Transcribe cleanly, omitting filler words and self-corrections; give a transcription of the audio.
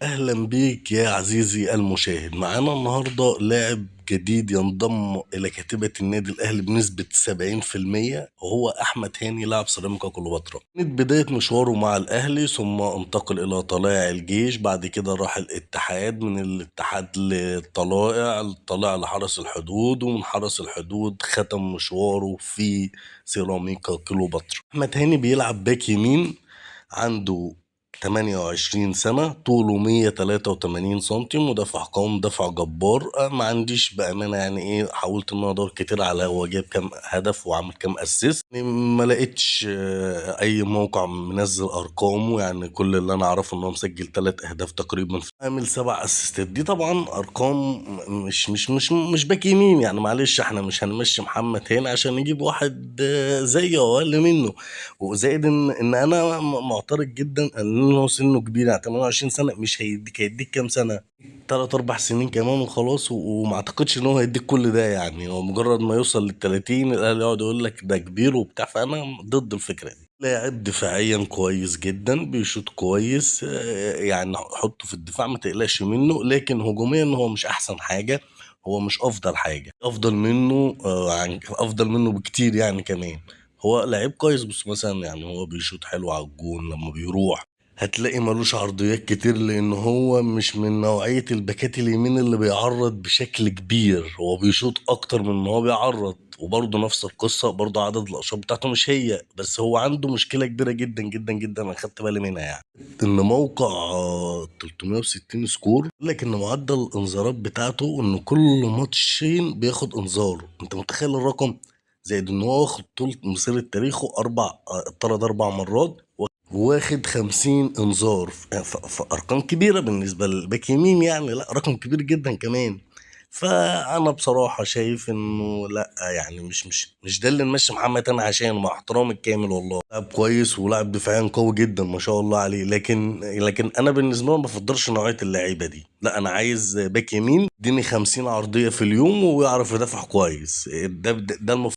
أهلا بيك يا عزيزي المشاهد. معانا النهاردة لاعب جديد ينضم إلى كتيبة النادي الأهلي بنسبة 70%، وهو أحمد هاني لاعب سيراميكا كليوباترا. كانت بداية مشواره مع الأهلي ثم انتقل إلى طلائع الجيش، بعد كده راح الاتحاد، من الاتحاد للطلائع لحرس الحدود، ومن حرس الحدود ختم مشواره في سيراميكا كليوباترا. أحمد هاني بيلعب باك يمين، عنده 28 سنة، طوله 183 سنتي، مدافع قوي، مدافع جبار. ما عنديش بأمانة يعني ايه، حاولت ان انا ادور كتير على هو جايب كام هدف وعمل كام اسيست، يعني ما لقيتش اي موقع منزل ارقامه. يعني كل اللي انا اعرفه ان هو مسجل 3 اهداف تقريبا، عامل 7 اسيستات. دي طبعا ارقام مش باك يمين. يعني معلش، احنا مش هنمشي محمد هاني عشان نجيب واحد زيه او اقل منه. وزائد ان انا معترض جدا ان هو سنه كبير، يعني 28 سنه. مش هيديك كام سنه؟ 3 4 سنين كمان وخلاص. وما اعتقدش ان هو هيديك كل ده. يعني هو مجرد ما يوصل لل 30 الاهلي يقعد يقول لك ده كبير وبتاع. فانا ضد الفكره دي. لاعب دفاعيا كويس جدا، بيشوط كويس، يعني حطه في الدفاع ما تقلقش منه. لكن هجوميا هو مش احسن حاجه، هو مش افضل حاجه. افضل منه افضل منه بكتير يعني كمان. هو لعيب كويس، بس مثلا يعني هو بيشوط حلو على الجون لما بيروح. هتلاقي ملوش عرضيات كتير، لان هو مش من نوعية الباكات اليمين اللي بيعرض بشكل كبير. هو بيشوط اكتر من ما هو بيعرض. وبرضه نفس القصة، برضه عدد الاشواط بتاعته مش هي. بس هو عنده مشكلة كبيرة جدا جدا جدا، انا خدت بالي منها. يعني ان موقع 360 سكور يقول لك ان معدل الانذارات بتاعته ان كل ماتشين بياخد انذار. انت متخيل الرقم؟ زائد ان هو واخد طول مسيرة تاريخه اتطرد 4 مرات، واخد 50 انذار. ارقام كبيرة بالنسبة للباك يمين، يعني لا، رقم كبير جدا كمان. فانا بصراحة شايف انه لا، يعني مش ده اللي نمشي محمد انا عشانه، مع احترامي الكامل والله. لاعب كويس ولاعب دفاعيا قوي جدا ما شاء الله عليه. لكن انا بالنسبة لي ما بفضلش نوعية اللعيبة دي. لا، انا عايز باك يمين اديني 50 عرضية في اليوم ويعرف يدافع كويس. ده المفروض